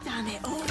Damn it all.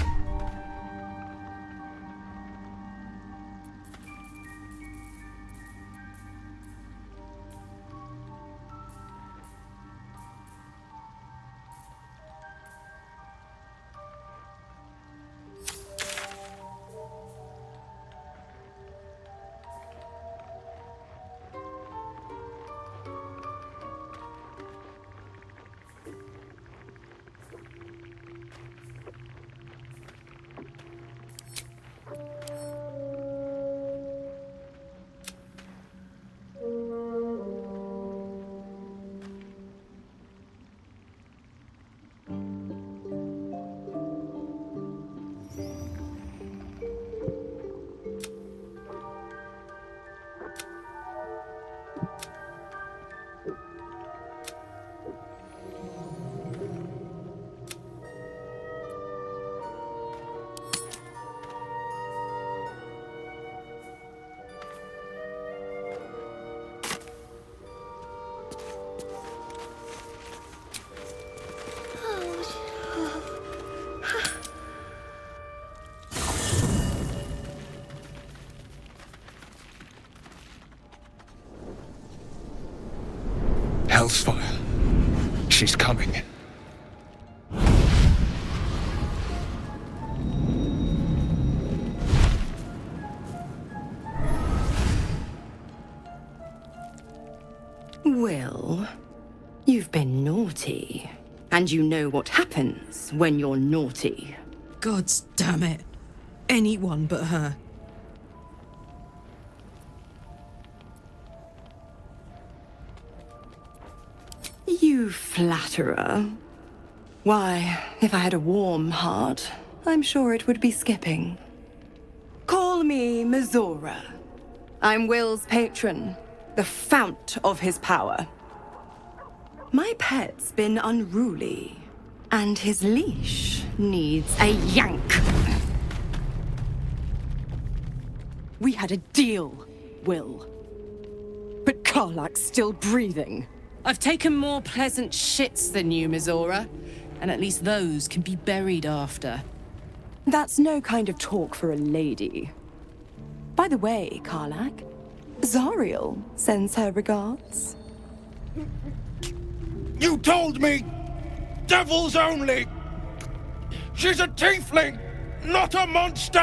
Hellsfire. She's coming. Wyll, you've been naughty. And you know what happens when you're naughty. Gods damn it. Anyone but her. You flatterer. Why, if I had a warm heart, I'm sure it would be skipping. Call me Mizora. I'm Wyll's patron, the fount of his power. My pet's been unruly, and his leash needs a yank. We had a deal, Wyll. But Karlach's still breathing. I've taken more pleasant shits than you, Mizora, and at least those can be buried after. That's no kind of talk for a lady. By the way, Karlach, Zariel sends her regards. You told me! Devils only! She's a tiefling, not a monster!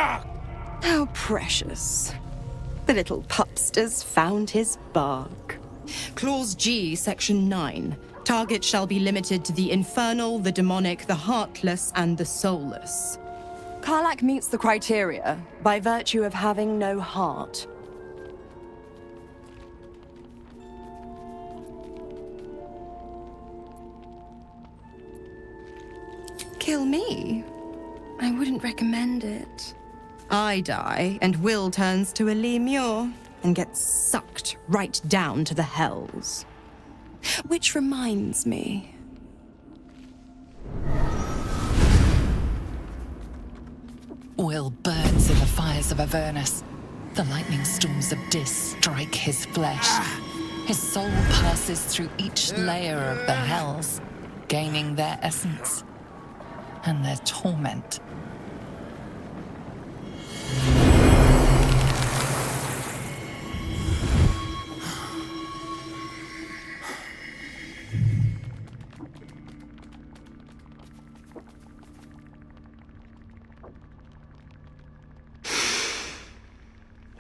How precious. The little pupster's found his bark. Clause G, Section 9. Target shall be limited to the infernal, the demonic, the heartless, and the soulless. Karlach meets the criteria by virtue of having no heart. Kill me? I wouldn't recommend it. I die, and Wyll turns to a Lemure and gets sucked right down to the hells. Which reminds me. Wyll burns in the fires of Avernus. The lightning storms of Dis strike his flesh. His soul passes through each layer of the hells, gaining their essence and their torment.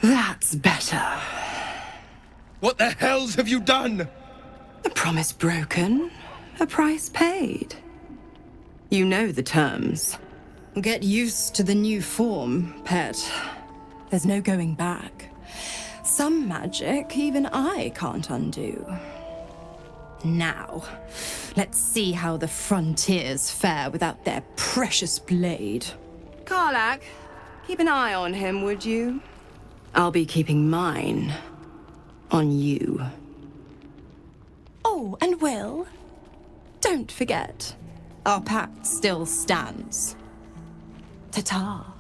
That's better. What the hells have you done? A promise broken, a price paid. You know the terms. Get used to the new form, pet. There's no going back. Some magic even I can't undo. Now, let's see how the frontiers fare without their precious blade. Karlach, keep an eye on him, would you? I'll be keeping mine on you. Oh, and Wyll, don't forget, our pact still stands. Ta-ta.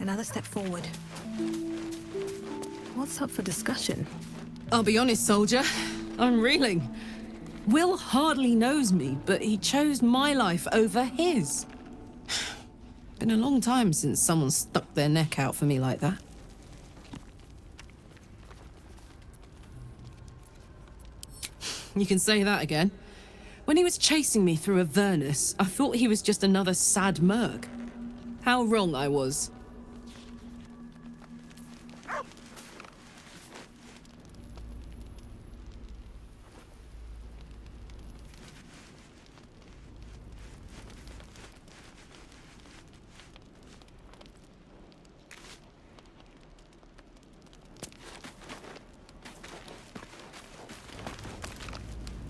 Another step forward. What's up for discussion? I'll be honest, soldier. I'm reeling. Wyll hardly knows me, but he chose my life over his. Been a long time since someone stuck their neck out for me like that. You can say that again. When he was chasing me through Avernus, I thought he was just another sad merc. How wrong I was.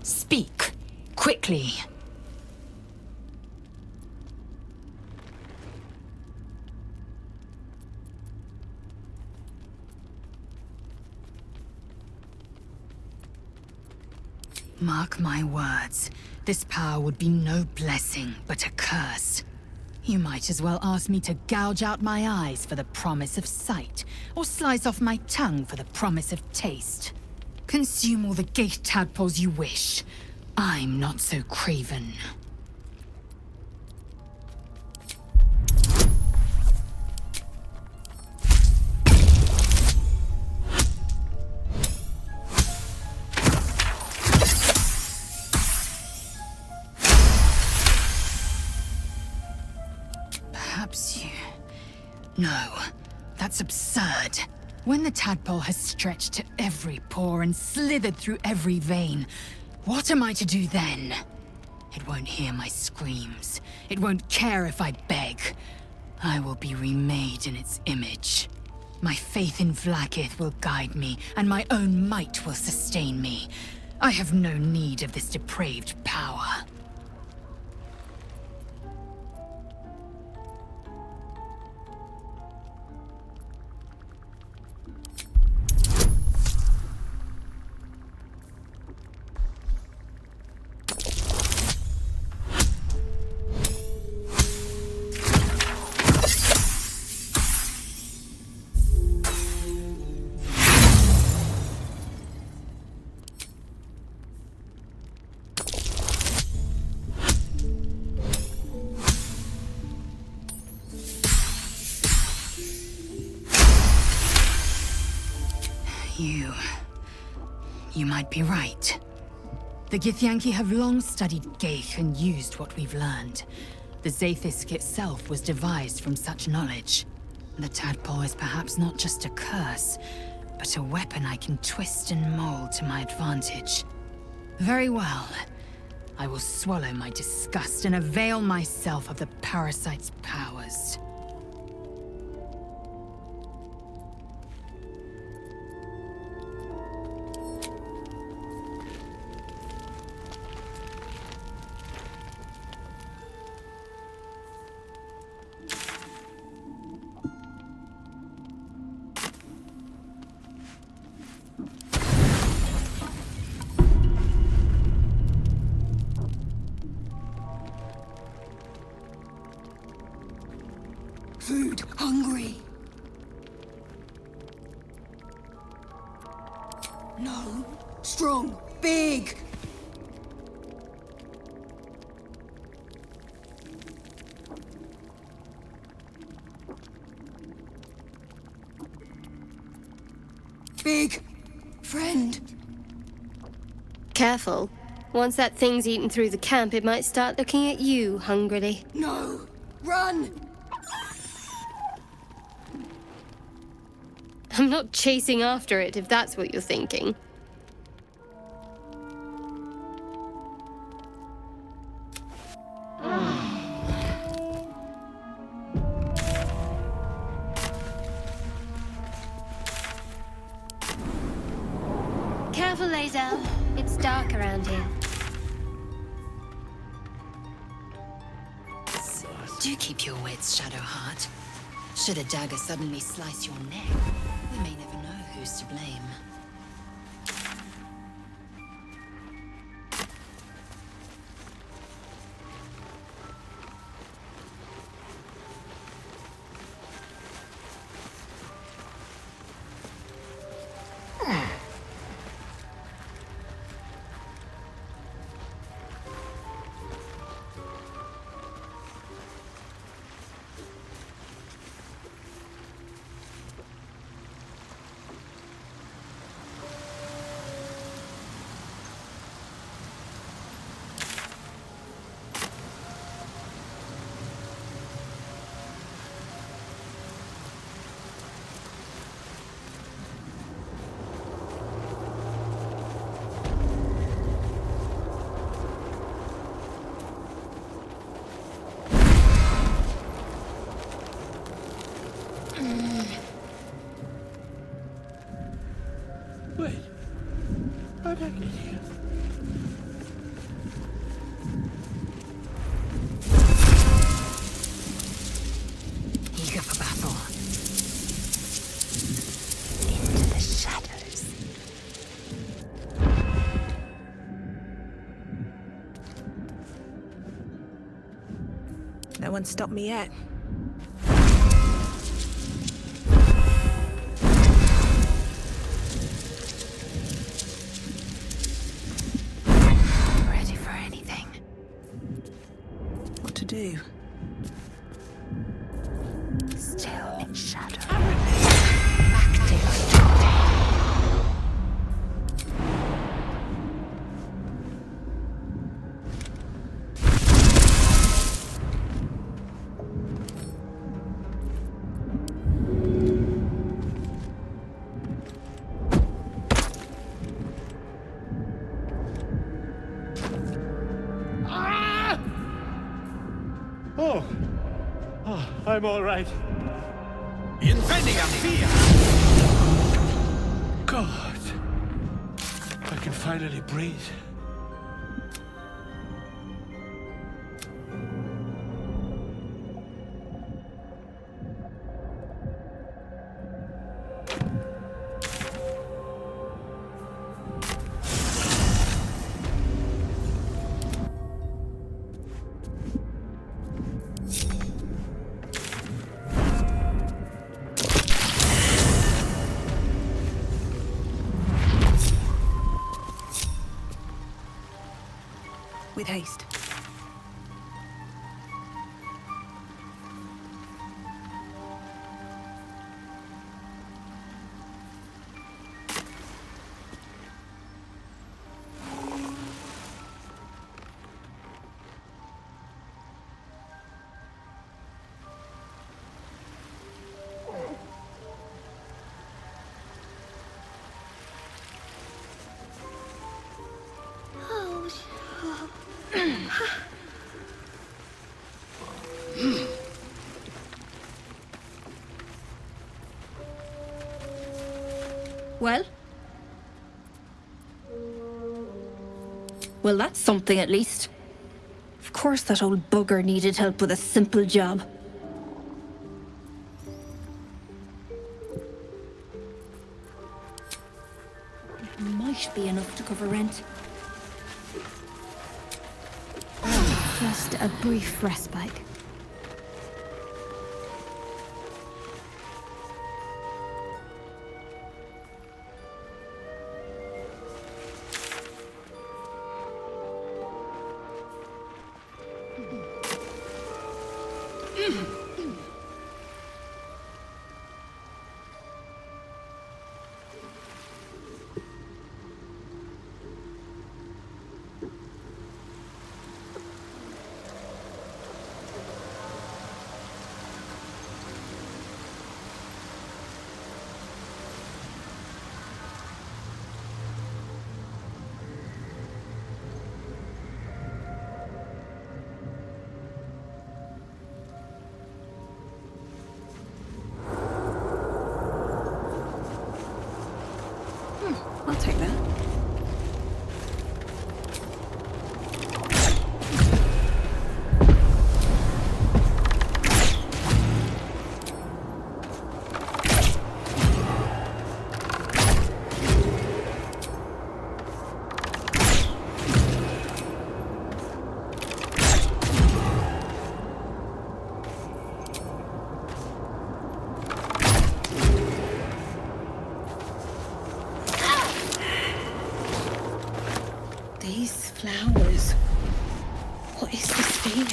Speak, quickly. Mark my words, this power would be no blessing, but a curse. You might as well ask me to gouge out my eyes for the promise of sight, or slice off my tongue for the promise of taste. Consume all the gate tadpoles you wish. I'm not so craven. Perhaps you... No, that's absurd. When the tadpole has stretched to every pore and slithered through every vein, what am I to do then? It won't hear my screams. It won't care if I beg. I will be remade in its image. My faith in Vlaakith will guide me, and my own might will sustain me. I have no need of this depraved power. You might be right. The Githyanki have long studied Geich and used what we've learned. The Zaithisk itself was devised from such knowledge. The tadpole is perhaps not just a curse, but a weapon I can twist and mold to my advantage. Very well. I will swallow my disgust and avail myself of the parasite's powers. Food, hungry. No, strong, big. Big friend. Careful. Once that thing's eaten through the camp, it might start looking at you hungrily. No, run. I'm not chasing after it, if that's what you're thinking. Careful, Lae'zel. It's dark around here. Do keep your wits, Shadowheart. Should a dagger suddenly slice your neck, we may never know who's to blame. No one stopped me yet. Ready for anything. What to do? Still in shadow. Oh, I'm all right. Incendium fear! God, I can finally breathe. With haste. Well? Well, that's something at least. Of course that old bugger needed help with a simple job. It might be enough to cover rent. Just a brief respite. I'll take that. These flowers. What is this feeling?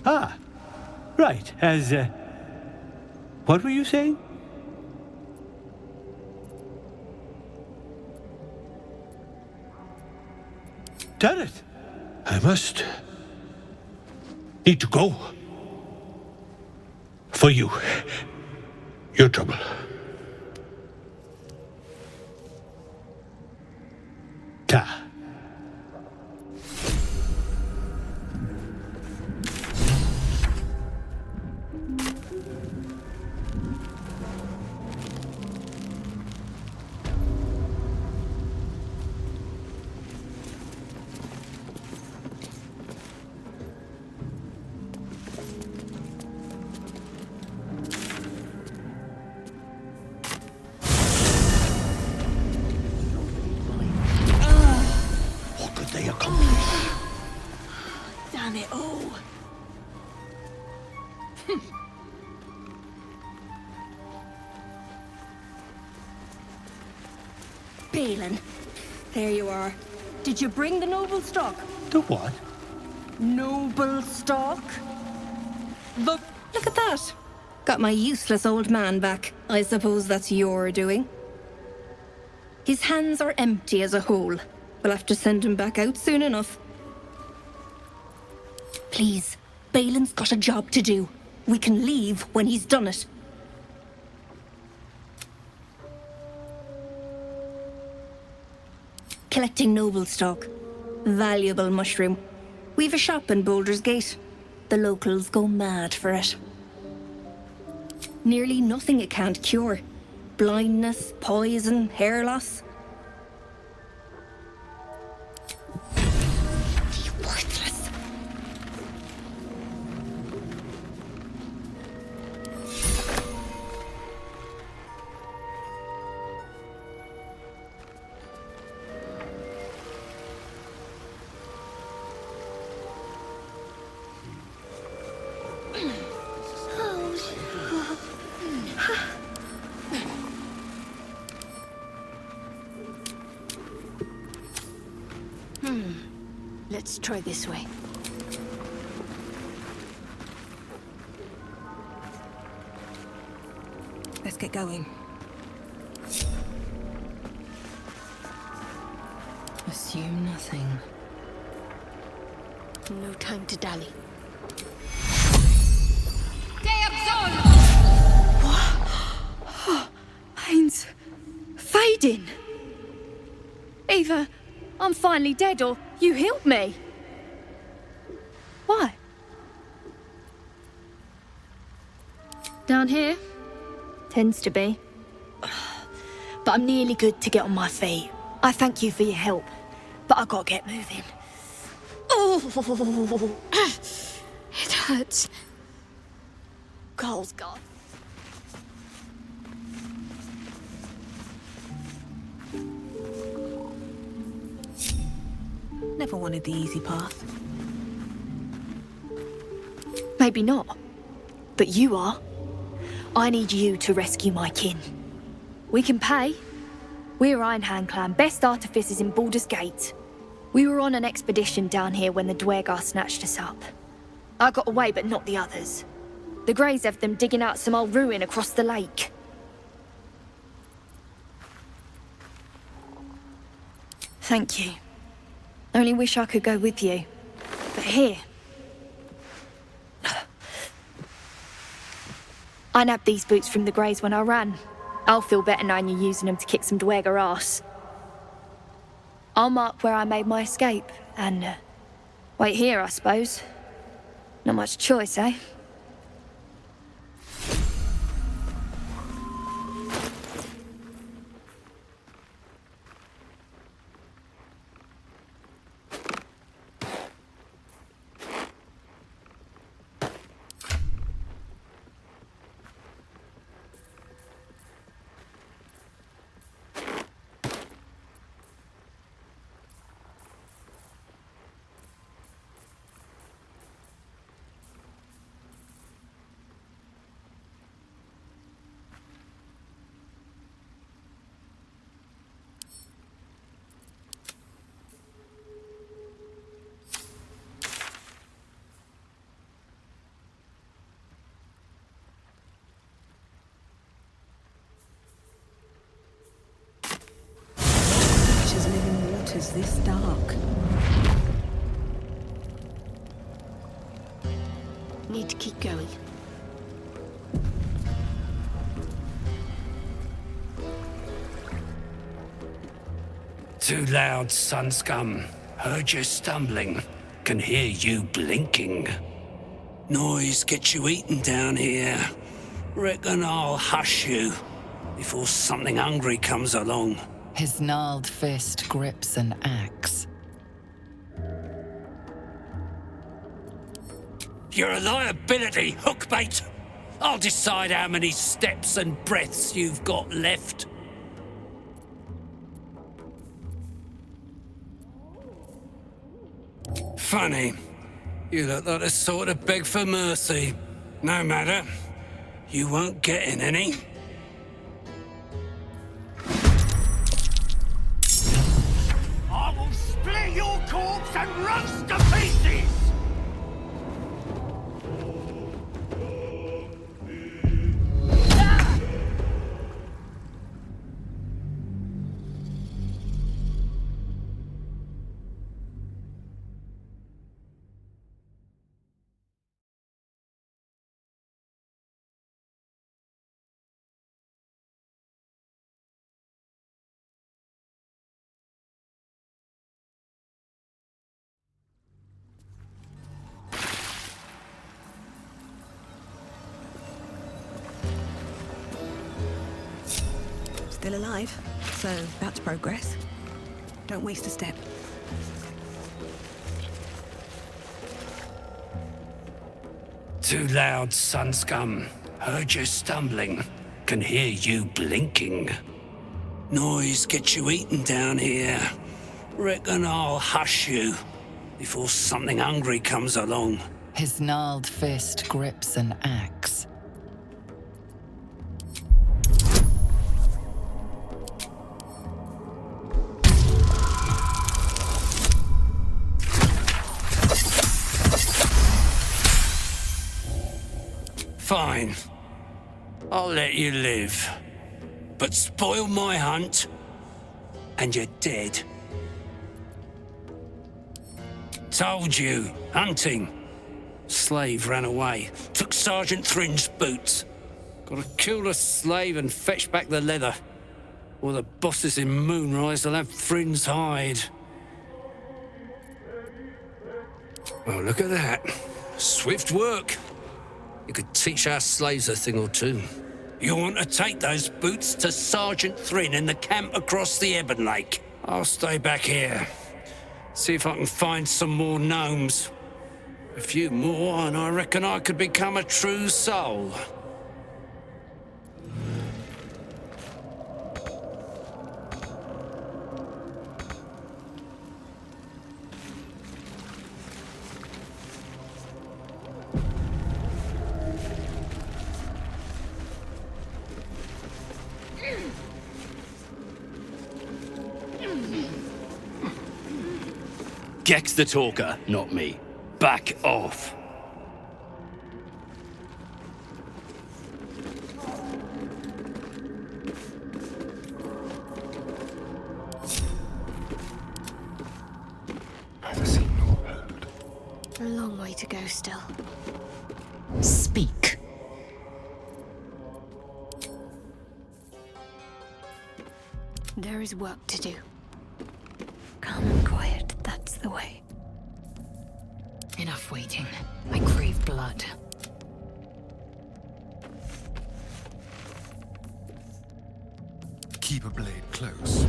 Ah, right. What were you saying? Damn it! I must need to go. For you. Your trouble. Ta. Damn it all. Balin, there you are. Did you bring the noble stock? The what? Noble stock? Look at that. Got my useless old man back. I suppose that's your doing. His hands are empty as a whole. We'll have to send him back out soon enough. Please, Balin's got a job to do. We can leave when he's done it. Collecting noble stock. Valuable mushroom. We've a shop in Baldur's Gate. The locals go mad for it. Nearly nothing it can't cure. Blindness, poison, hair loss. Worthless. Let's try this way. Let's get going. Assume nothing. No time to dally. Mine's fading. Either I'm finally dead or you healed me. Why? Down here? Tends to be. But I'm nearly good to get on my feet. I thank you for your help, but I gotta get moving. Oh, it hurts. Cole's gone. Never wanted the easy path. Maybe not, but you are. I need you to rescue my kin. We can pay. We're Iron Hand Clan, best artificers in Baldur's Gate. We were on an expedition down here when the Duegar snatched us up. I got away, but not the others. The Greys have them digging out some old ruin across the lake. Thank you. Only wish I could go with you. But here... I nabbed these boots from the Greys when I ran. I'll feel better knowing you're using them to kick some Duegar ass. I'll mark where I made my escape, and wait here, I suppose. Not much choice, eh? Is this dark? Need to keep going. Too loud, sun scum. Heard you stumbling. Can hear you blinking. Noise gets you eaten down here. Reckon I'll hush you before something hungry comes along. His gnarled fist grips an axe. You're a liability, hookbait. I'll decide how many steps and breaths you've got left. Funny. You look like the sort to beg for mercy. No matter. You won't get in any. I will split your corpse and roast to pieces! Still alive, so that's progress. Don't waste a step. Too loud, sun scum. Heard you stumbling. Can hear you blinking. Noise gets you eaten down here. Reckon I'll hush you before something hungry comes along. His gnarled fist grips an axe. Fine. I'll let you live. But spoil my hunt, and you're dead. Told you, hunting. Slave ran away, took Sergeant Thrinn's boots. Gotta kill the slave and fetch back the leather. Or the bosses in Moonrise will have Thrinn's hide. Well, look at that. Swift work. You could teach our slaves a thing or two. You want to take those boots to Sergeant Thrinn in the camp across the Ebon Lake. I'll stay back here. See if I can find some more gnomes. A few more, and I reckon I could become a true soul. Gex the talker, not me. Back off. A long way to go still. Speak. There is work to do. Calm and quiet, that's the way. Enough waiting. I crave blood. Keep a blade close.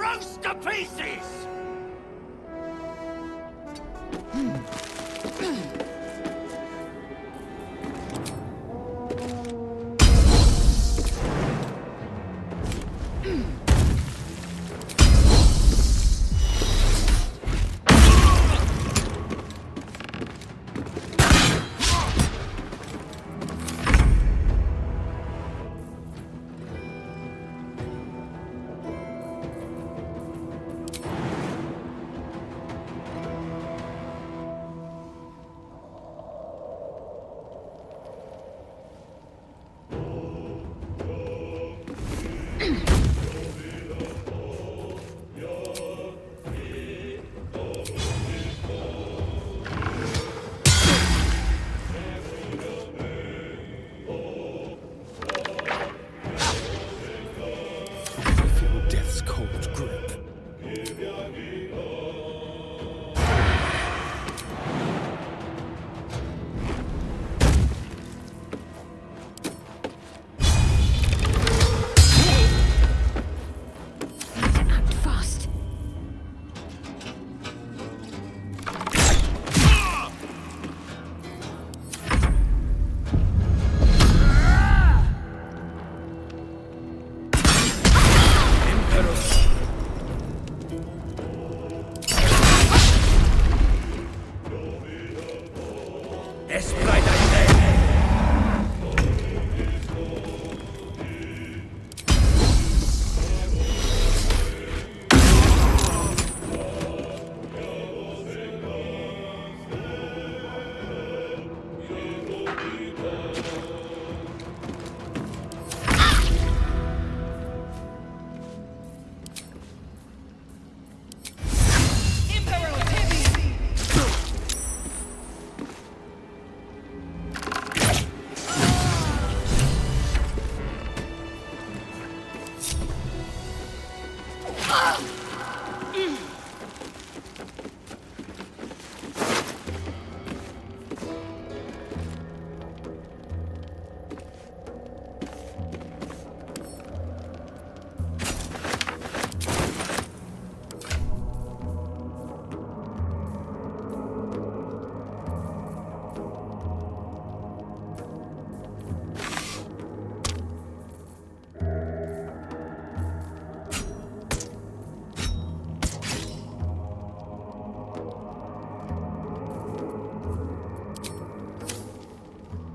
roast to pieces!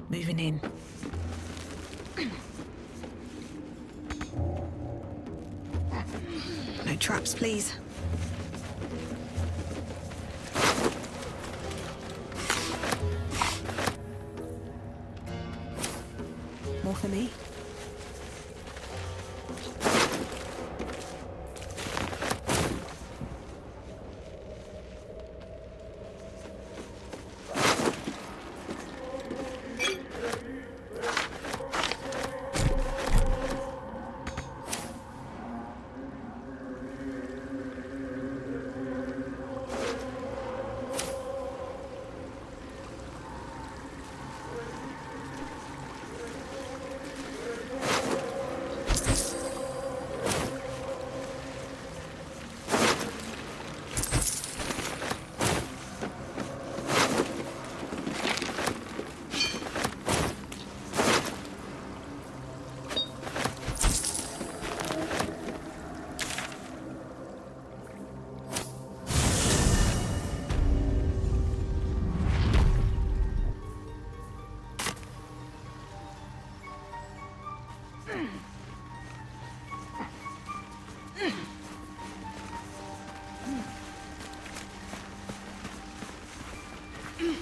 Moving in. No traps, please. More for me.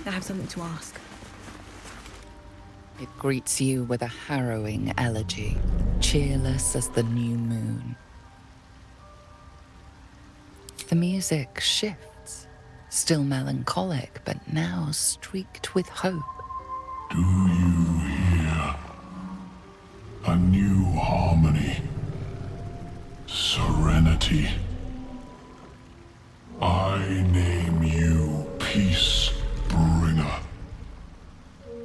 I have something to ask. It greets you with a harrowing elegy, cheerless as the new moon. The music shifts, still melancholic, but now streaked with hope. Do you hear? A new harmony. Serenity. I name you Peace Bringer.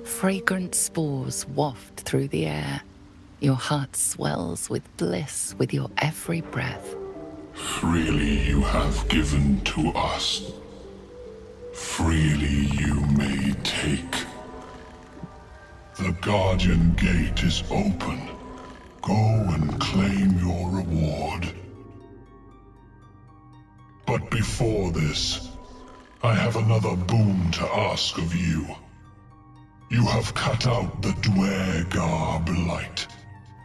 Fragrant spores waft through the air. Your heart swells with bliss with your every breath. Freely you have given to us. Freely you may take. The Guardian Gate is open. Go and claim your reward. But before this, I have another boon to ask of you. You have cut out the Duegar blight,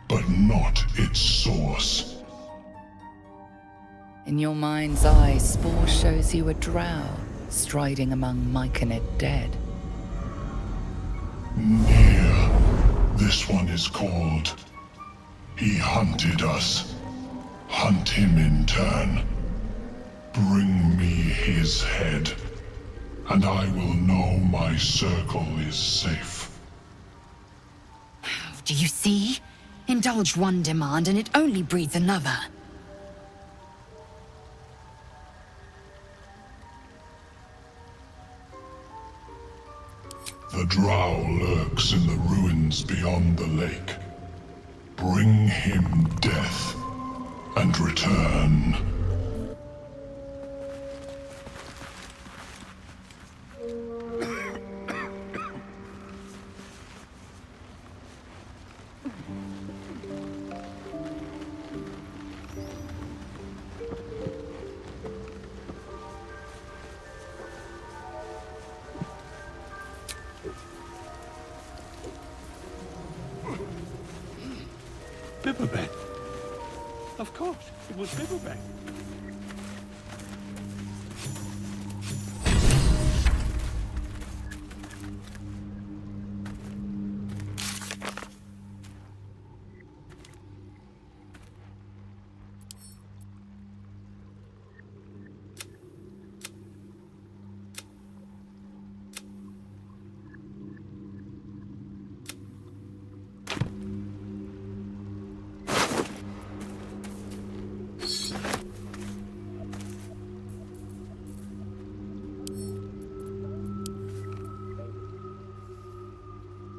but not its source. In your mind's eye, Spore shows you a drow striding among Myconid dead. Nere. This one is called. He hunted us. Hunt him in turn. Bring me his head, and I will know my circle is safe. Do you see? Indulge one demand and it only breeds another. The drow lurks in the ruins beyond the lake. Bring him death, and return. Bibberbeck. Of course, it was Bibberbeck.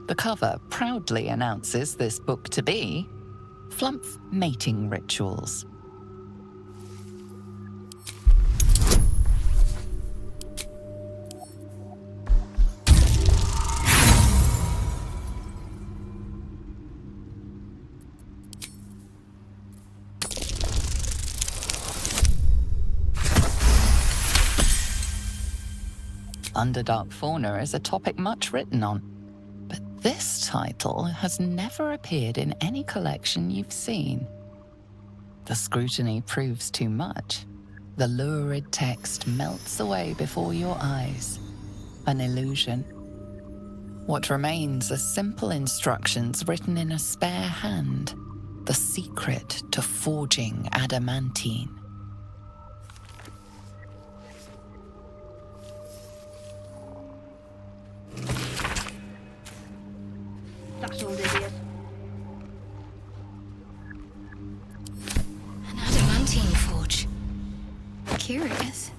The cover proudly announces this book to be Flumph Mating Rituals. Underdark fauna is a topic much written on. This title has never appeared in any collection you've seen. The scrutiny proves too much. The lurid text melts away before your eyes. An illusion. What remains are simple instructions written in a spare hand. The secret to forging adamantine. That old idiot. An adamantine forge. Curious.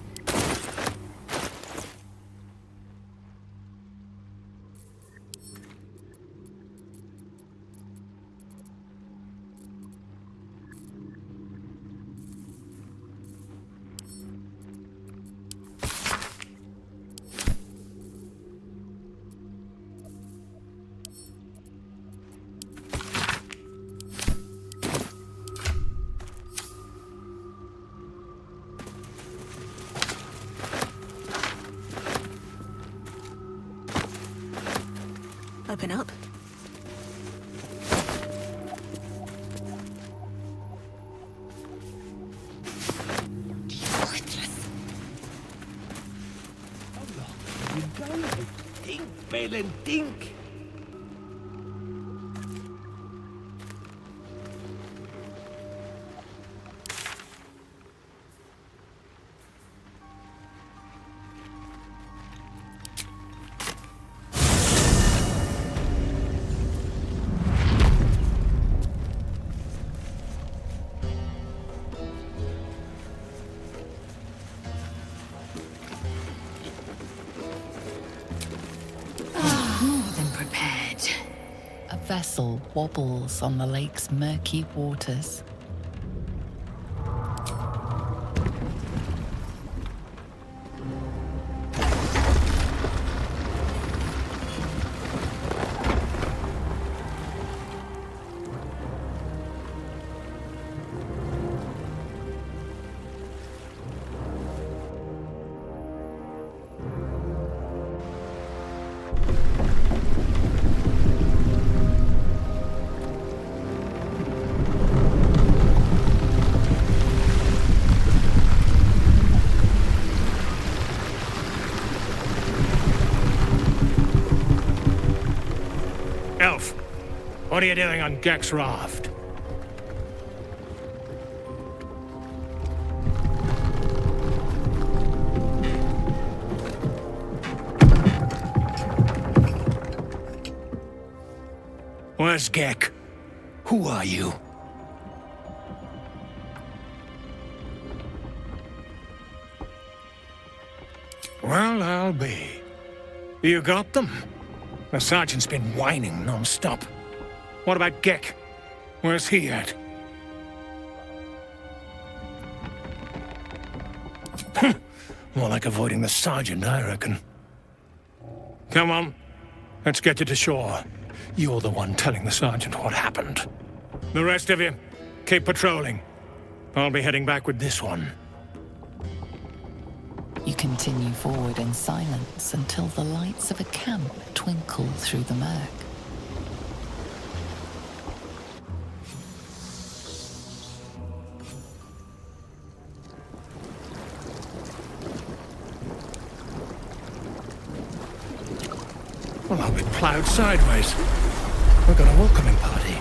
Open up. Worthless. How long have you done it? Think, Balin, think! Vessel wobbles on the lake's murky waters. What are you doing on Gek's raft? Where's Gek? Who are you? Well, I'll be. You got them? The sergeant's been whining non-stop. What about Gek? Where's he at? More like avoiding the sergeant, I reckon. Come on, let's get you to shore. You're the one telling the sergeant what happened. The rest of you, keep patrolling. I'll be heading back with this one. You continue forward in silence until the lights of a camp twinkle through the murk. Well, I'll be ploughed sideways. We've got a welcoming party.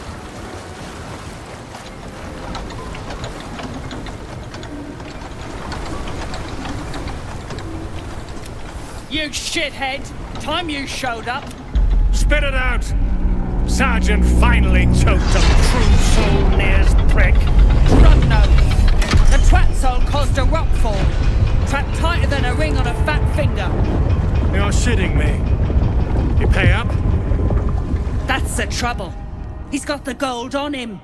You shithead! Time you showed up! Spit it out! Sergeant finally choked a true soul Nere's prick. Rudno! The twat soul caused a rock fall. Trapped tighter than a ring on a fat finger. You're shitting me. You pay up? That's the trouble. He's got the gold on him.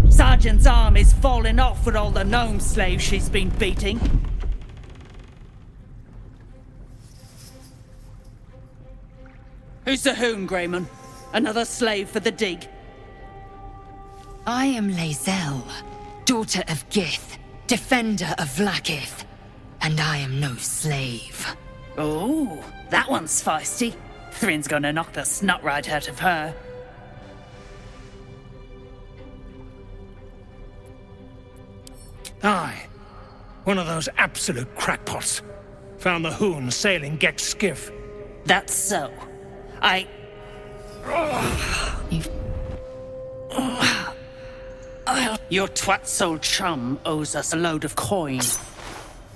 Sergeant's arm is falling off with all the gnome slaves she's been beating. Who's the hoon, Greyman? Another slave for the dig? I am Lae'zel, daughter of Gith, defender of Vlaakith, and I am no slave. Oh, that one's feisty. Thrinn's gonna knock the snot right out of her. Aye. One of those absolute crackpots. Found the hoon sailing Gek's skiff. That's so. Your twat-soul chum owes us a load of coin.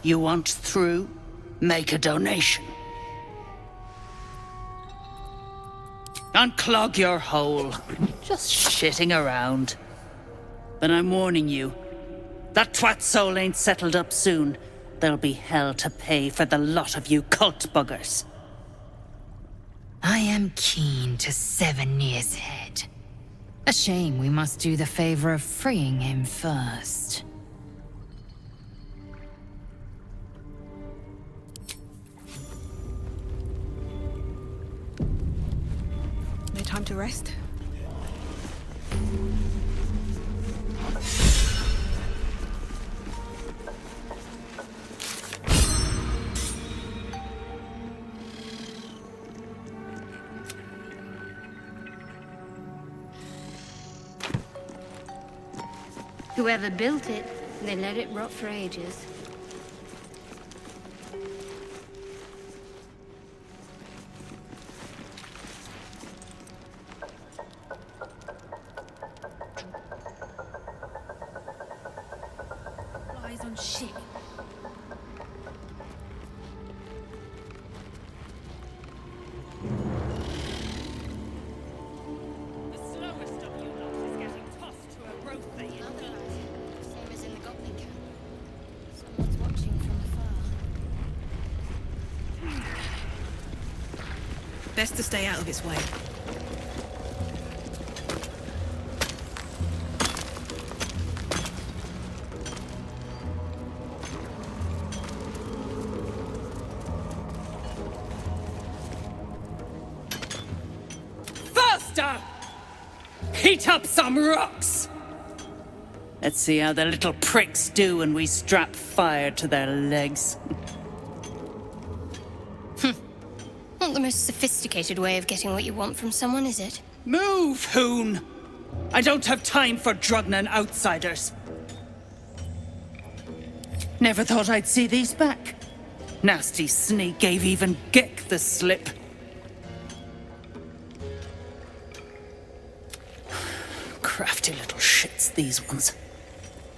You want through? Make a donation. Unclog your hole. Just shitting around. But I'm warning you, that twat soul ain't settled up soon. There'll be hell to pay for the lot of you cult buggers. I am keen to sever Nere's head. A shame we must do the favor of freeing him first. No time to rest? Whoever built it, they let it rot for ages. Lies on shit. Best to stay out of its way. Faster! Heat up some rocks! Let's see how the little pricks do when we strap fire to their legs. Not the most sophisticated way of getting what you want from someone, is it? Move, Hoon! I don't have time for Drugnan outsiders. Never thought I'd see these back. Nasty sneak gave even Gek the slip. test these ones.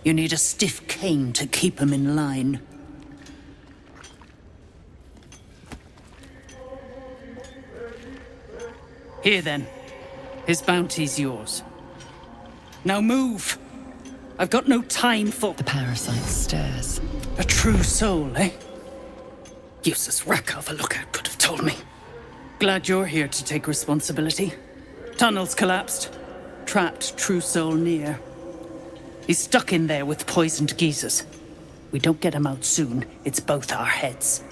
You need a stiff cane to keep them in line. Here then. His bounty's yours. Now move! I've got no time for... The parasite stirs. A true soul, eh? Useless wreck of a lookout could have told me. Glad you're here to take responsibility. Tunnel's collapsed. Trapped true soul Nere. He's stuck in there with poisoned geezers. We don't get him out soon, it's both our heads.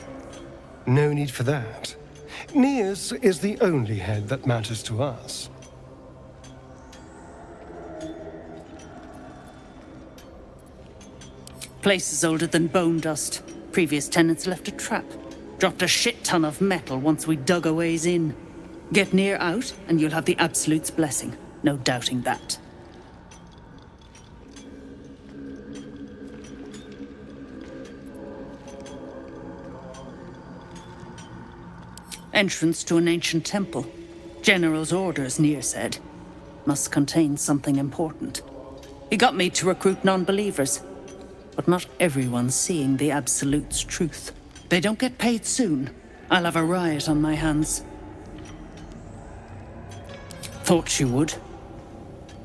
No need for that. Nere's is the only head that matters to us. Place is older than bone dust. Previous tenants left a trap. Dropped a shit ton of metal once we dug a ways in. Get Nere out, and you'll have the Absolute's blessing. No doubting that. Entrance to an ancient temple. General's orders, Nere said. Must contain something important. He got me to recruit non-believers. But not everyone's seeing the Absolute's truth. They don't get paid soon. I'll have a riot on my hands. Thought you would.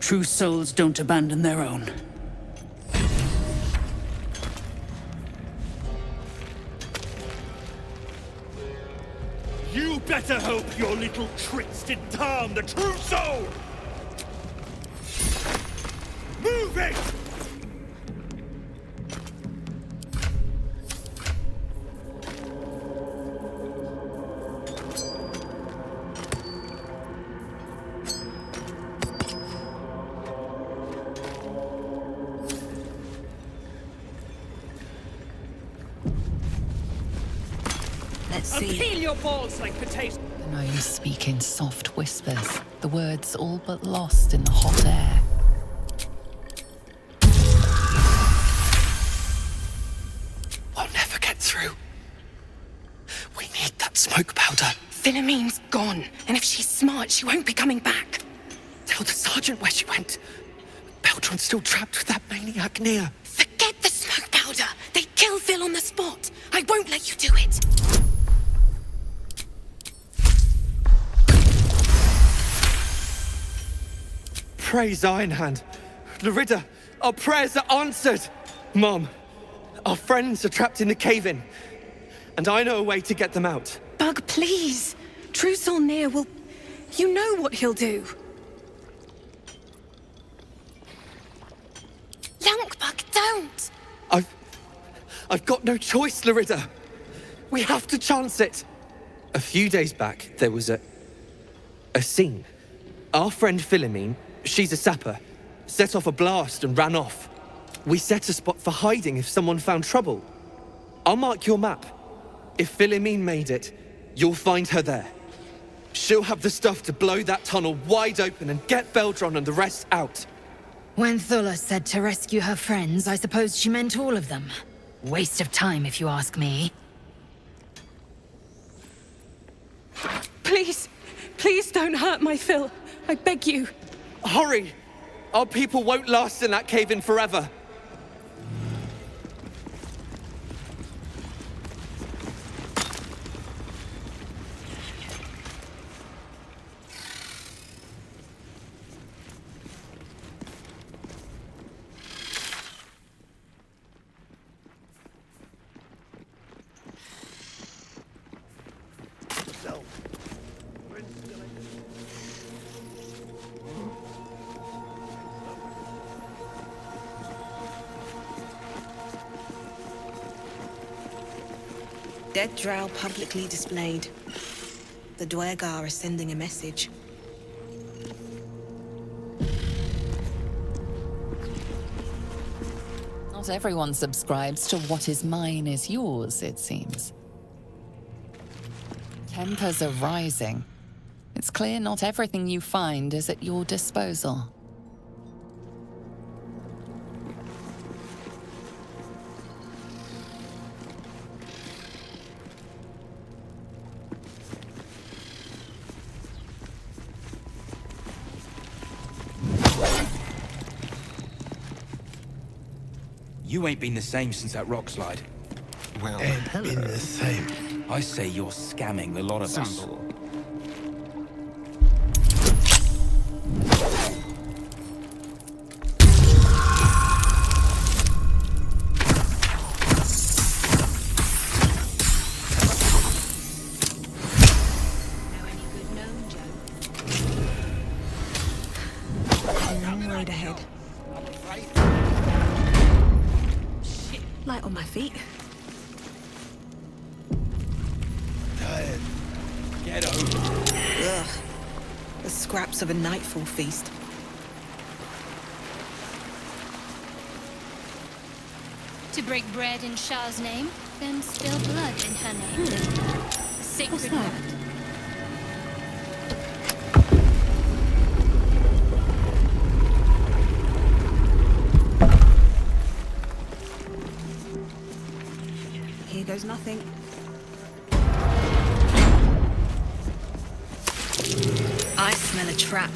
True souls don't abandon their own. You better hope your little tricks didn't harm the true soul! Move it! Let's see. Peel your balls like potatoes. The gnomes speak in soft whispers, the words all but lost in the hot air. We'll never get through. We need that smoke powder. Philomene's gone, and if she's smart, she won't be coming back. Tell the sergeant where she went. Beldron's still trapped with that maniac Nere. Forget the smoke powder. They'd kill Wyll on the spot. I won't let you do it. Praise Ironhand. Larida, our prayers are answered. Mom, our friends are trapped in the cave-in, and I know a way to get them out. Bug, please. True Soul Nere will... You know what he'll do. Bug, don't. I've got no choice, Larida. We have to chance it. A few days back, there was a scene. Our friend Philomene, she's a sapper, set off a blast and ran off. We set a spot for hiding if someone found trouble. I'll mark your map. If Philomene made it, you'll find her there. She'll have the stuff to blow that tunnel wide open and get Beldron and the rest out. When Thulla said to rescue her friends, I suppose she meant all of them. Waste of time, if you ask me. Please, please don't hurt my Phil. I beg you. Hurry! Our people won't last in that cave-in forever. Dead drow publicly displayed. The Duegar are sending a message. Not everyone subscribes to what is mine is yours, it seems. Tempers are rising. It's clear not everything you find is at your disposal. You ain't been the same since that rock slide. Well, Ain't been the same. I say you're scamming the lot of us. Long road ahead. Shit, light on my feet. Tired. Get over it. Ugh. The scraps of a nightfall feast. To break bread in Shah's name, then spill blood in her name. Sacred word. Here goes nothing. I smell a trap.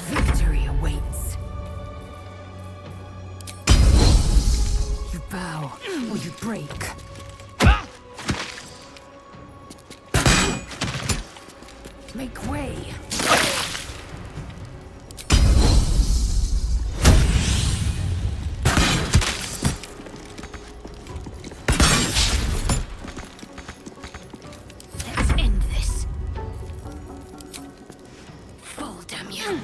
Victory awaits. You bow or you break. Make way. Let's end this. Fall, damn you.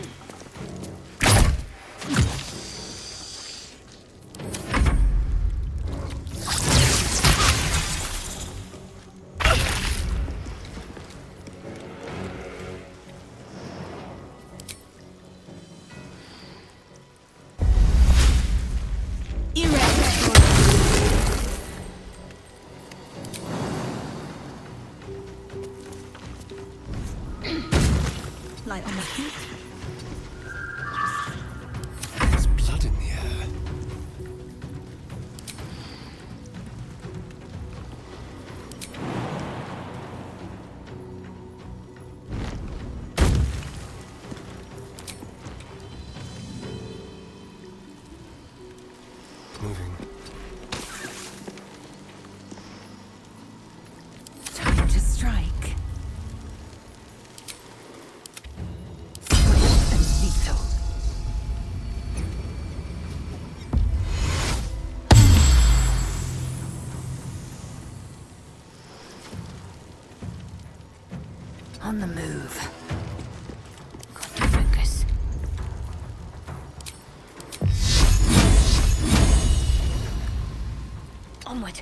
Light on my feet. There's blood in the air. Moving. Time to strike. Swift and lethal. On the move. Got to focus. Onward.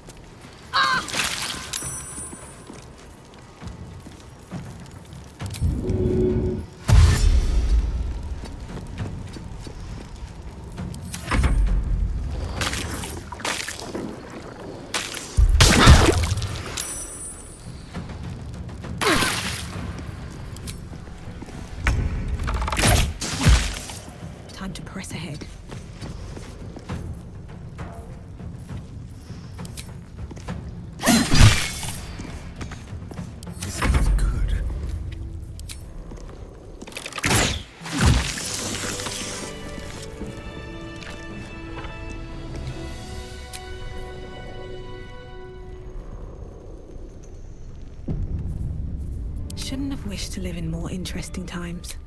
Time to press ahead. This is good. Shouldn't have wished to live in more interesting times.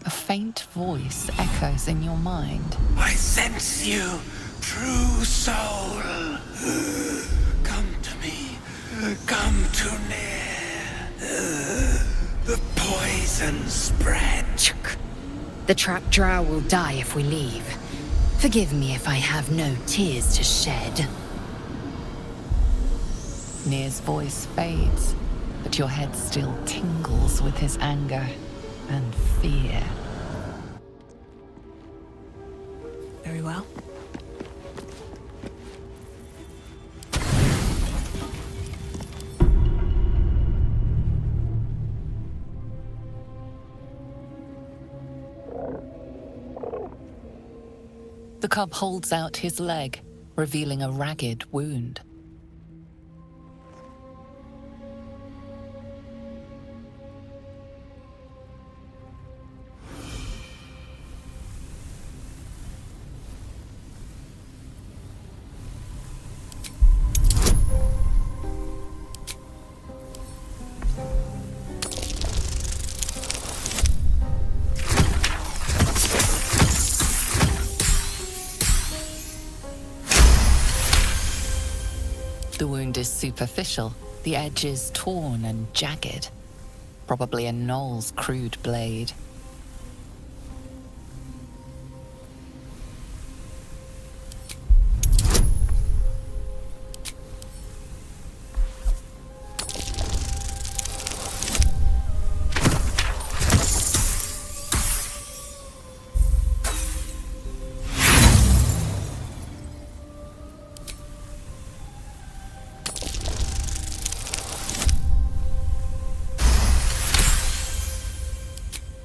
A faint voice echoes in your mind. I sense you, true soul. Come to me. Come to Nere. The poison spread. The trapped drow will die if we leave. Forgive me if I have no tears to shed. Nere's voice fades, but your head still tingles with his anger and fear. Very well. The cub holds out his leg, revealing a ragged wound. The wound is superficial, the edge is torn and jagged. Probably a gnoll's crude blade.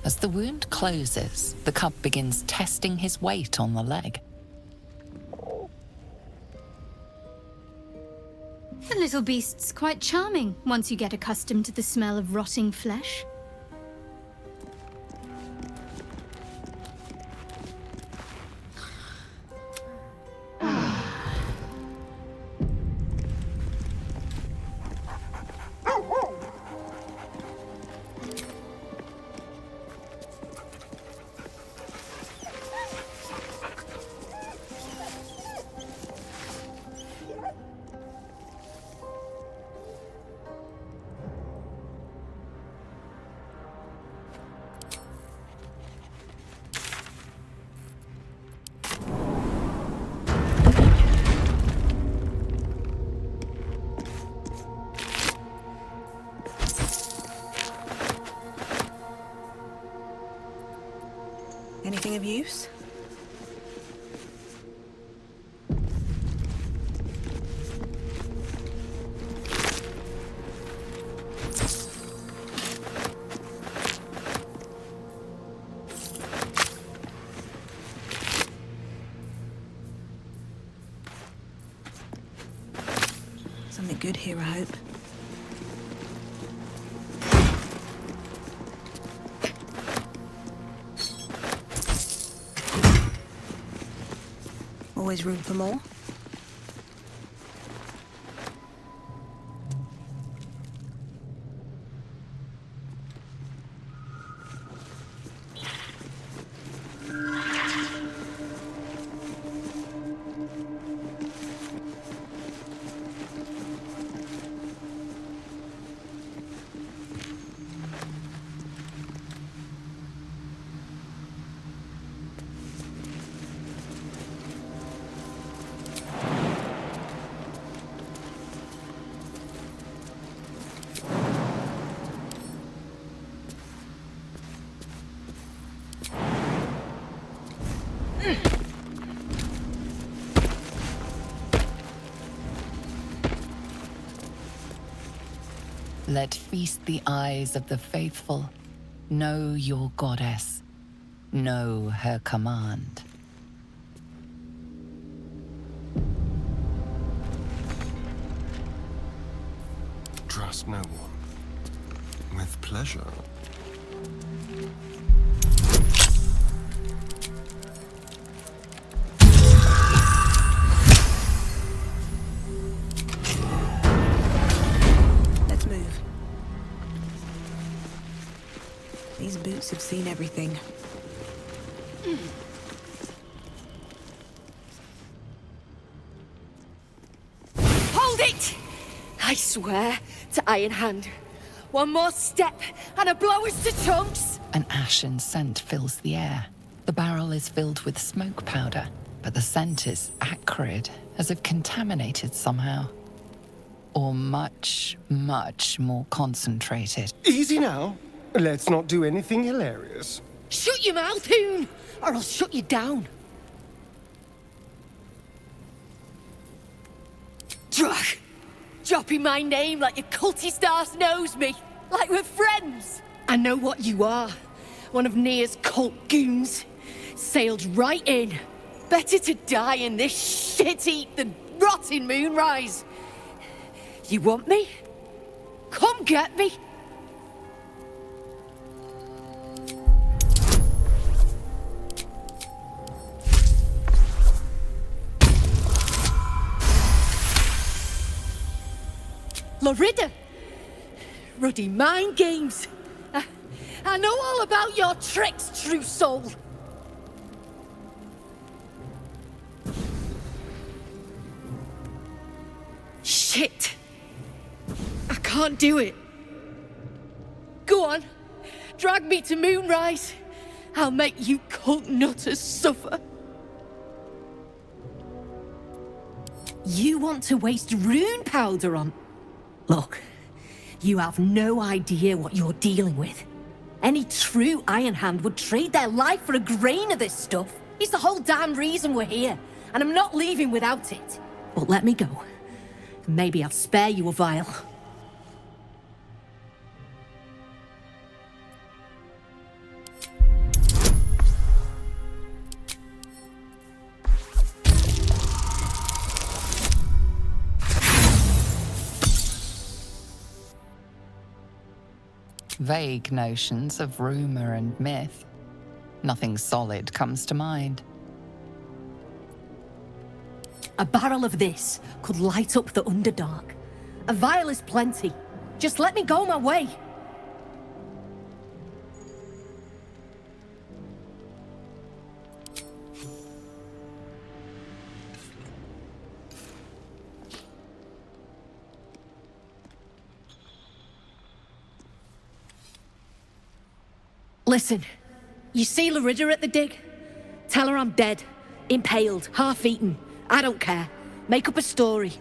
As the wound closes, the cub begins testing his weight on the leg. The little beast's quite charming once you get accustomed to the smell of rotting flesh. Anything of use? Something good here, I hope. Always room for more. Let feast the eyes of the faithful. Know your goddess. Know her command. Trust no one. With pleasure. These boots have seen everything. Hold it! I swear to Iron Hand. One more step and a blow us to chunks! An ashen scent fills the air. The barrel is filled with smoke powder, but the scent is acrid, as if contaminated somehow. or much, much more concentrated. Easy now. Let's not do anything hilarious. Shut your mouth, Hoon, or I'll shut you down. Drach, dropping my name like your cultist arse knows me, like we're friends. I know what you are, one of Nere's cult goons. Sailed right in. Better to die in this shit heap than rot in Moonrise. You want me? Come get me. Lorida! Ruddy mind games. I know all about your tricks, true soul. Shit. I can't do it. Go on. Drag me to Moonrise. I'll make you cult nutters suffer. You want to waste rune powder on... Look, you have no idea what you're dealing with. Any true Iron Hand would trade their life for a grain of this stuff. It's the whole damn reason we're here, and I'm not leaving without it. But let me go. Maybe I'll spare you a vial. Vague notions of rumor and myth. Nothing solid comes to mind. A barrel of this could light up the Underdark. A vial is plenty. Just let me go my way. Listen, you see Lorida at the dig? Tell her I'm dead, impaled, half-eaten. I don't care. Make up a story.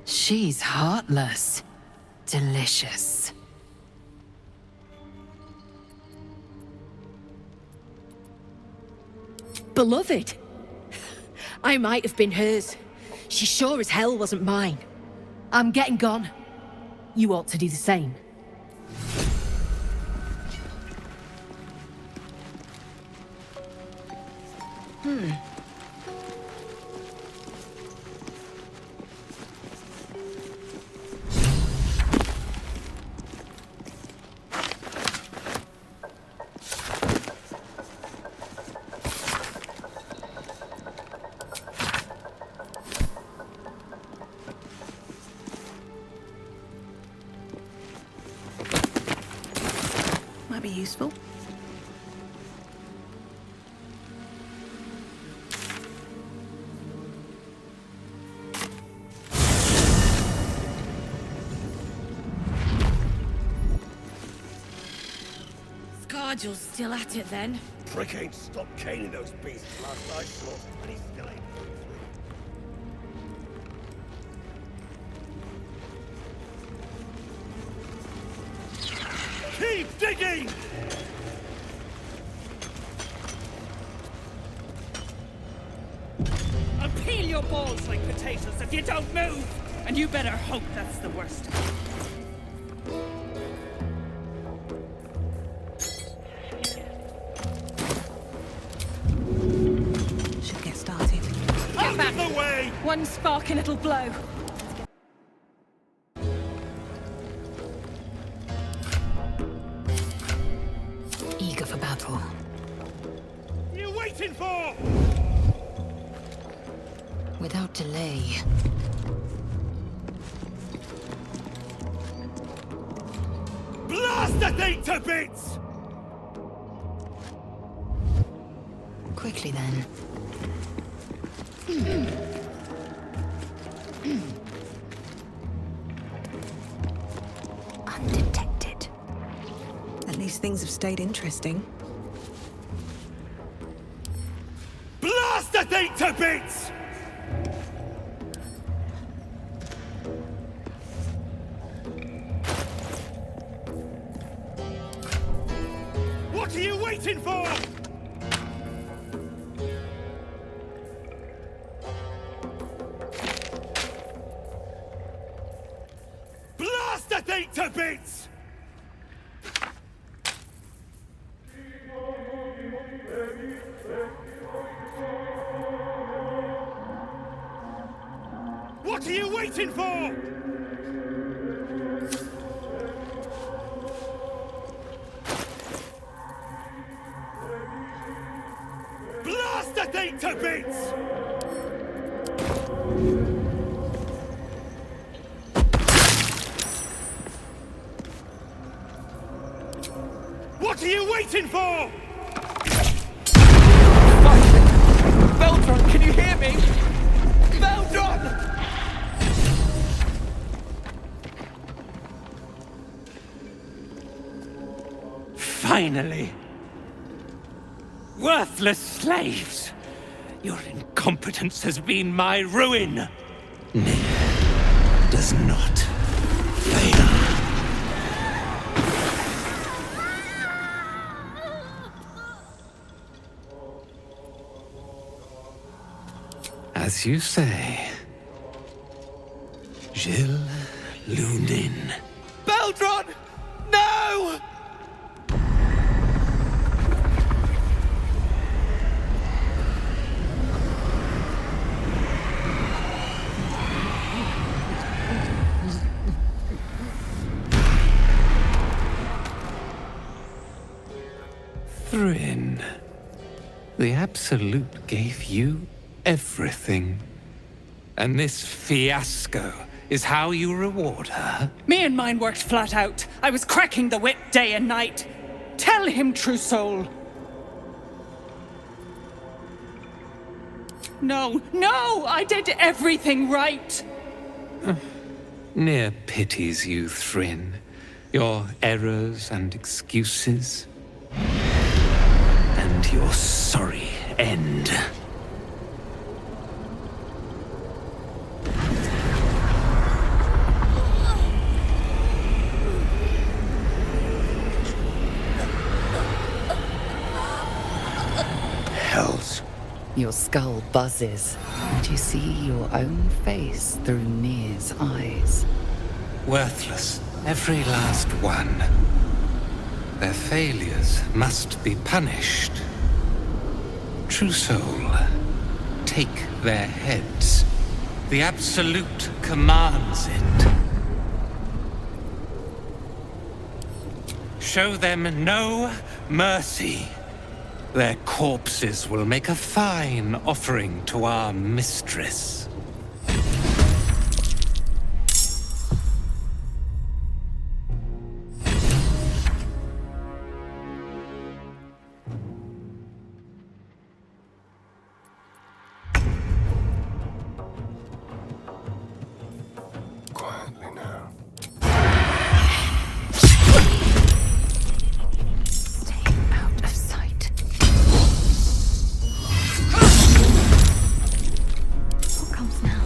She's heartless. Delicious. Beloved? I might have been hers. She sure as hell wasn't mine. I'm getting gone. You ought to do the same. Might be useful. Scargill's still at it then. Prick ain't stopped caning those beasts last I saw, and he's still ain't. Keep digging! I'll peel your balls like potatoes if you don't move! And you better hope that's the worst. Should get started. Get back! The way! One spark and it'll blow. Eager for battle. What are you waiting for? Without delay. Blast the thing to bits! Quickly then. Undetected. At least things have stayed interesting. Blast the thing to bits! What are you waiting for? Blast the thing to bits! What are you waiting for? Blast the thing to bits! What are you waiting for? Baldur, can you hear me? Baldur! Finally! Worthless slaves! Your incompetence has been my ruin! Nere does not fail. As you say, Wyll Lunin. Baldur! No! Thrinn, the Absolute gave you everything. And this fiasco is how you reward her? Me and mine worked flat out. I was cracking the whip day and night. Tell him, true soul. No, I did everything right. Nere pities you, Thrinn. Your errors and excuses. And your sorry end. Hells. Your skull buzzes, and you see your own face through Nere's eyes. Worthless, every last one. Their failures must be punished. True soul, take their heads. The Absolute commands it. Show them no mercy. Their corpses will make a fine offering to our mistress. Quietly now. Stay out of sight. What comes now?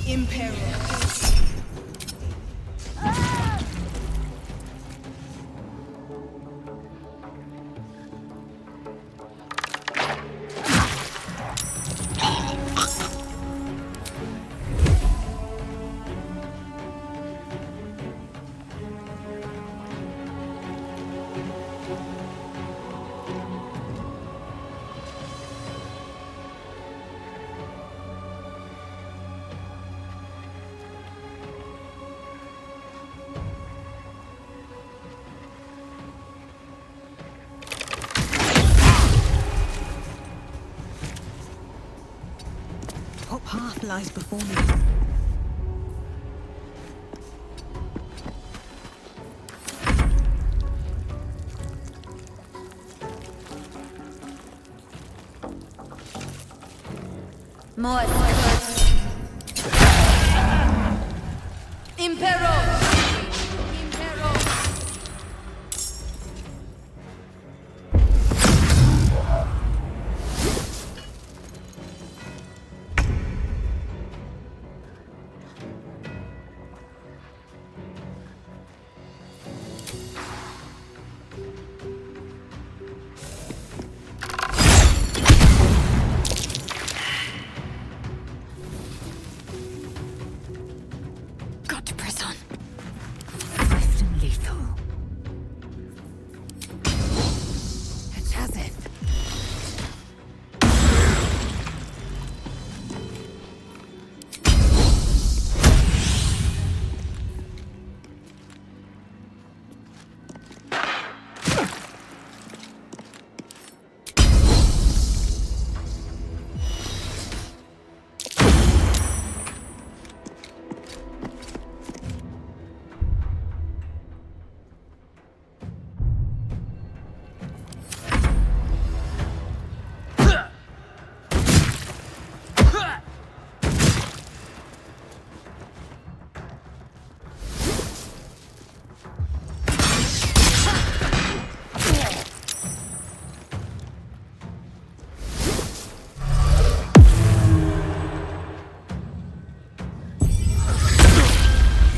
Imperial. What path lies before me? Impero! Got to press on. Swift and lethal. It has it.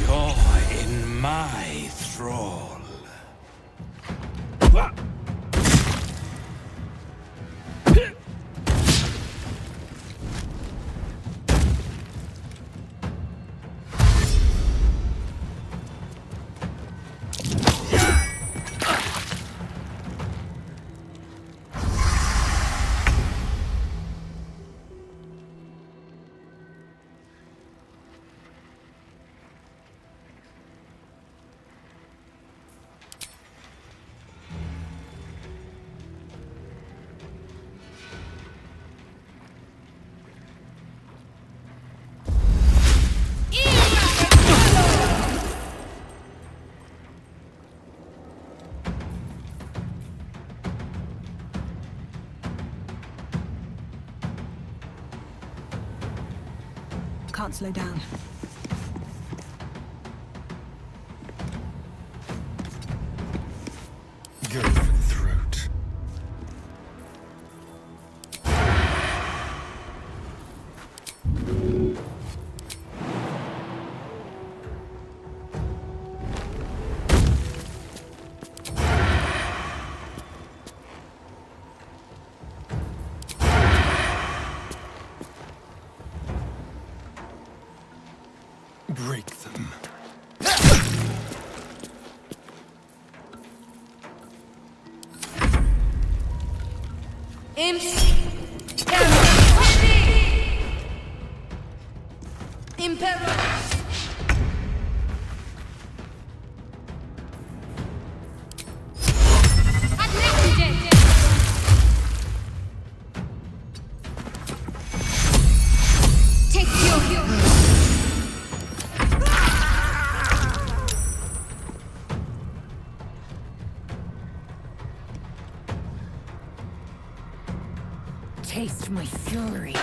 You're in my thrall. Can't slow down. Go for the throat. Break them. Impero! Take your Taste my fury.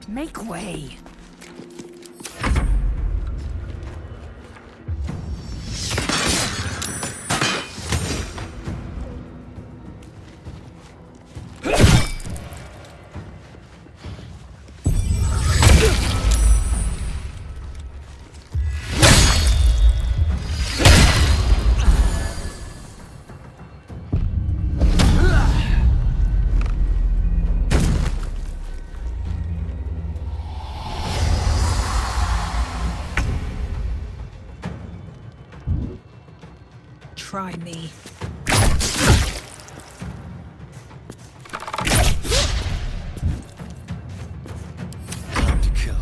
Make way. Try me. Time to kill.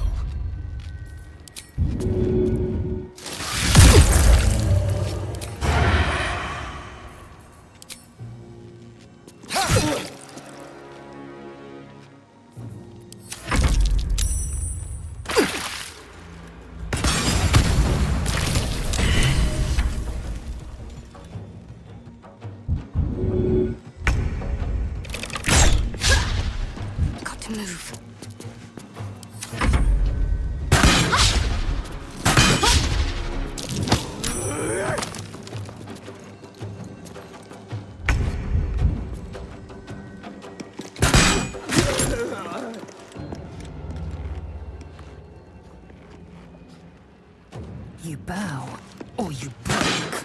You bow, or you break.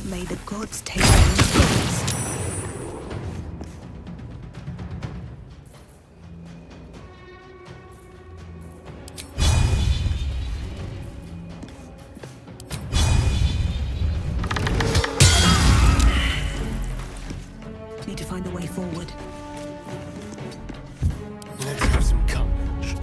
May the gods take vengeance. Need to find a way forward. Let's have some courage.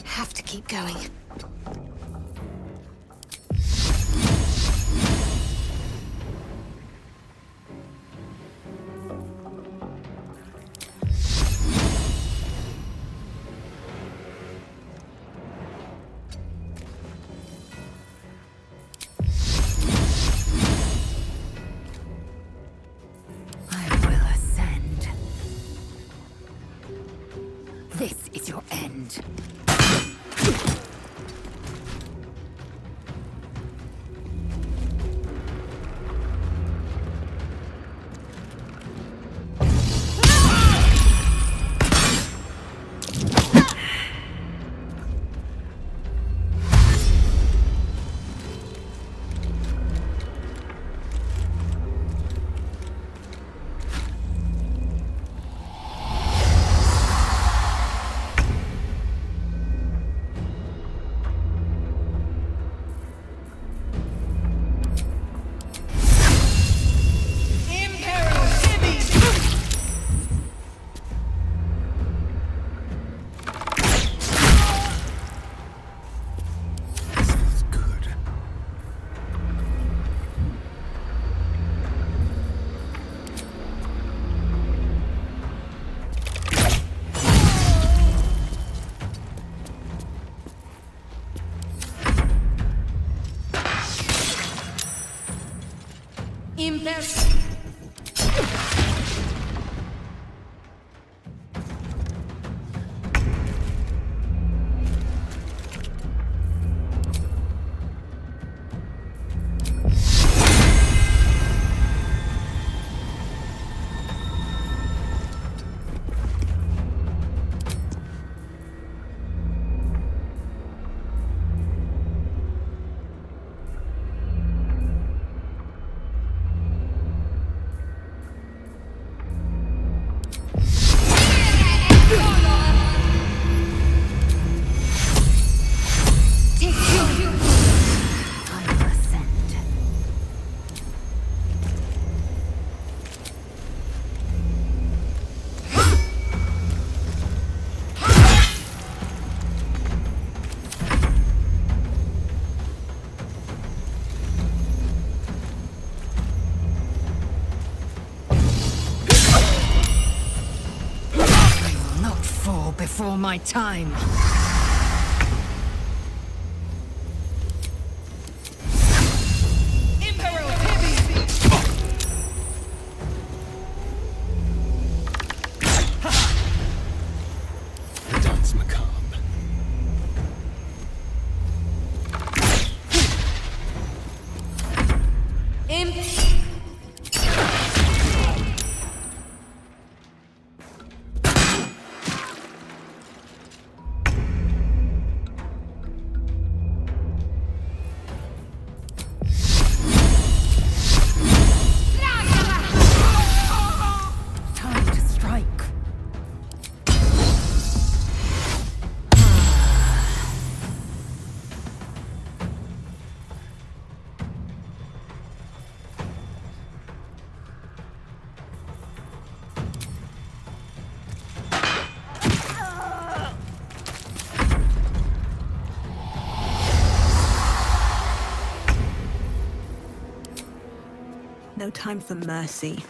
Have to keep going. I will ascend. This is your end. before my time. Dance macabre. Time to strike. No time for mercy.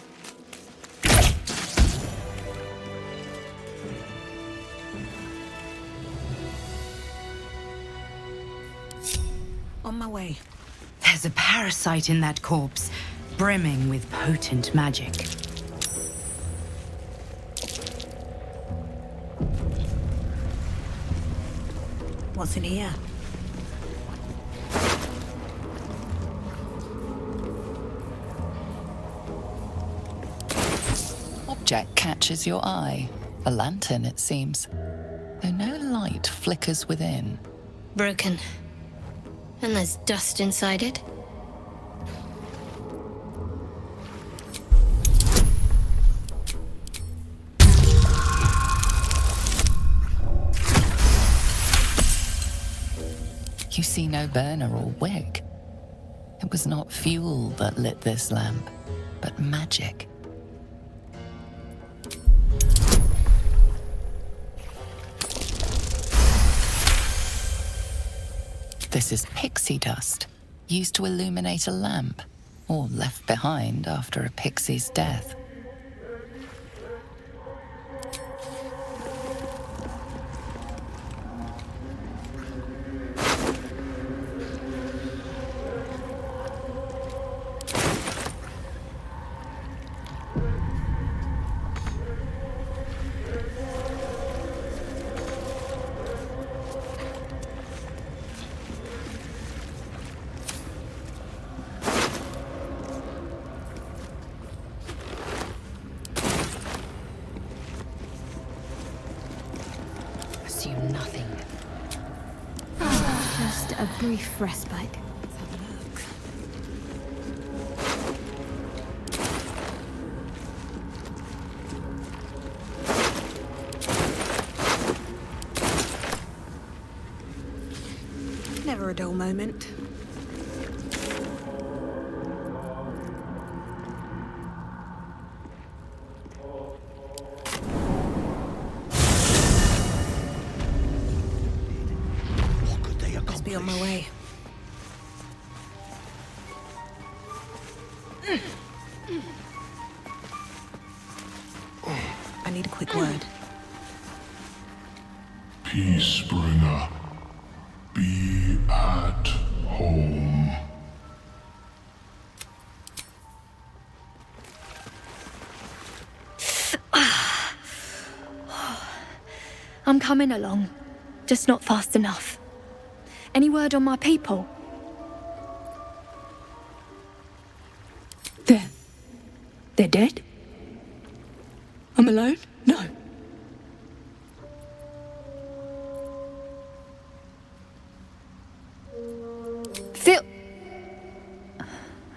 On my way. There's a parasite in that corpse, brimming with potent magic. What's in here? Object catches your eye. A lantern, it seems. Though no light flickers within. Broken. And there's dust inside it. You see no burner or wick. It was not fuel that lit this lamp, but magic. This is pixie dust, used to illuminate a lamp, or left behind after a pixie's death. Assume nothing. Just a brief respite. Never a dull moment. Must be on my way. I need a quick word. Peacebringer, be at home. I'm coming along, just not fast enough. Any word on my people? They're dead? I'm alone? No. Phil.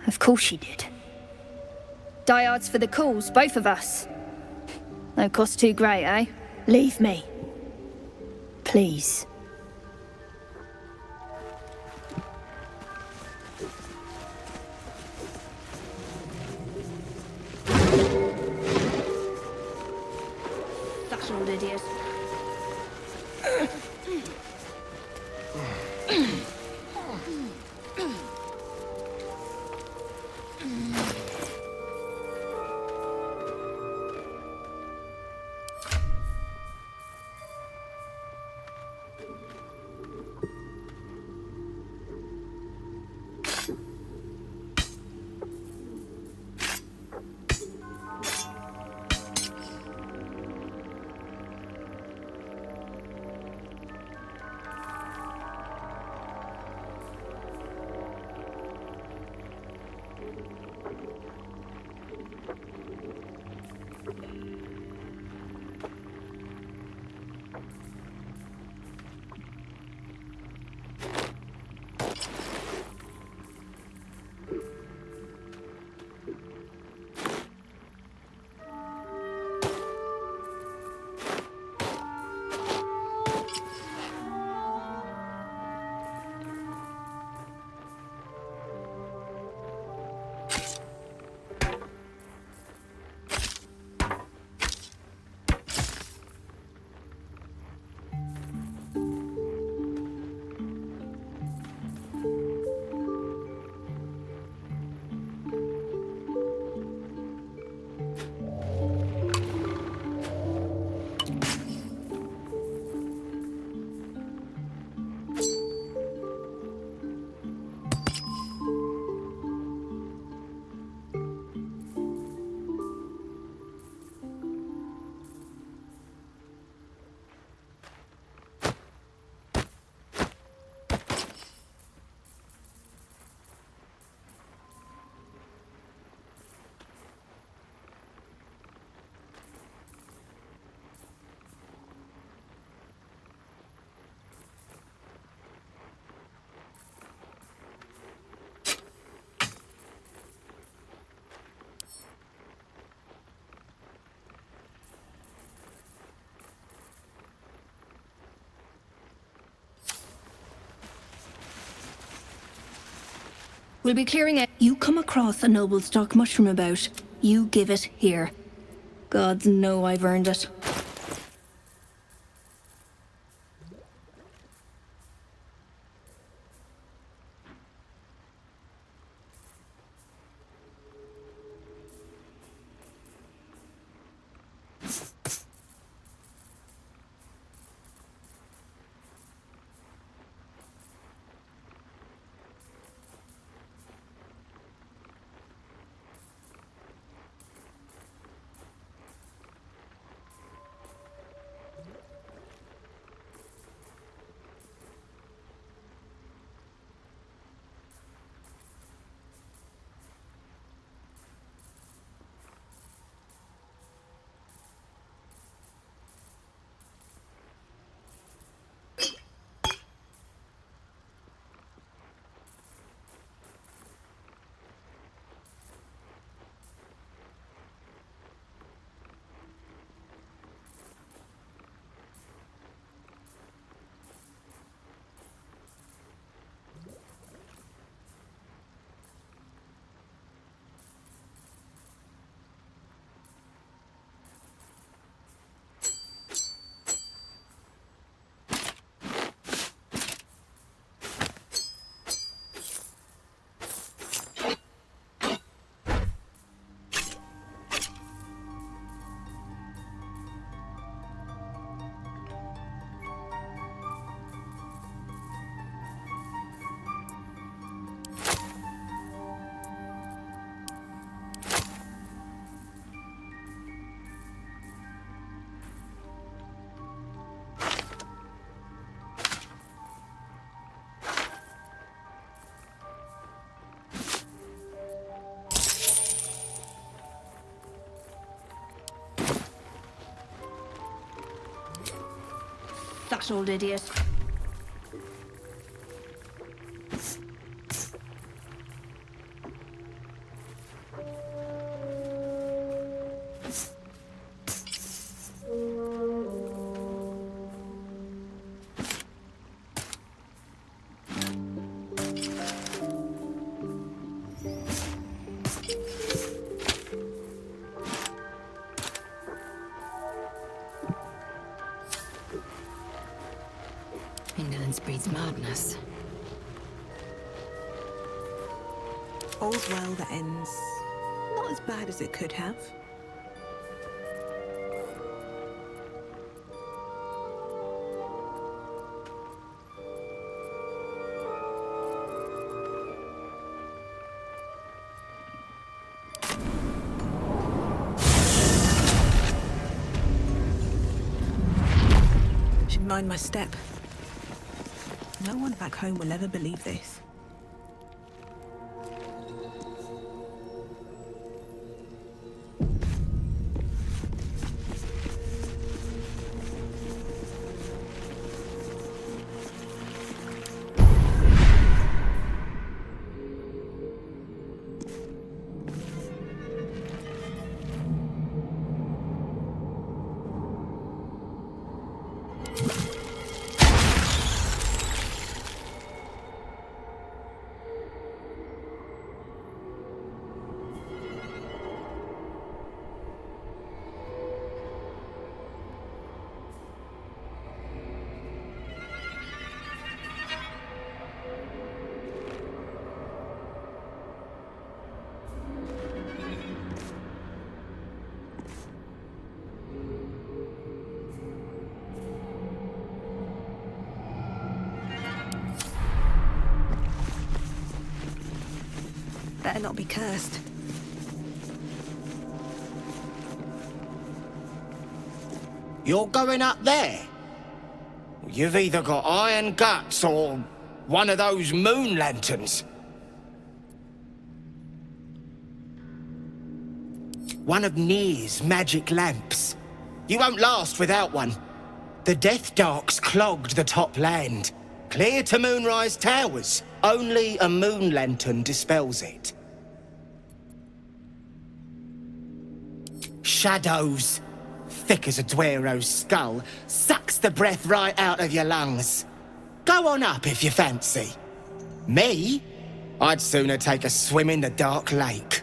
Of course she did. Diehards for the cause, both of us. No cost too great, eh? Leave me. Please. That's old idiot. We'll be clearing it. You come across a noble stock mushroom about, you give it here. Gods know I've earned it. That old idiot. Indolence breeds madness. All's well that ends not as bad as it could have. Should mind my step. No one back home will ever believe this. Better not be cursed. You're going up there? You've either got iron guts or one of those moon lanterns. One of Nere's magic lamps. You won't last without one. The Death Dark's clogged the top land. Clear to Moonrise Towers. Only a moon lantern dispels it. Shadows, thick as a Duero's skull, sucks the breath right out of your lungs. Go on up if you fancy. Me? I'd sooner take a swim in the dark lake.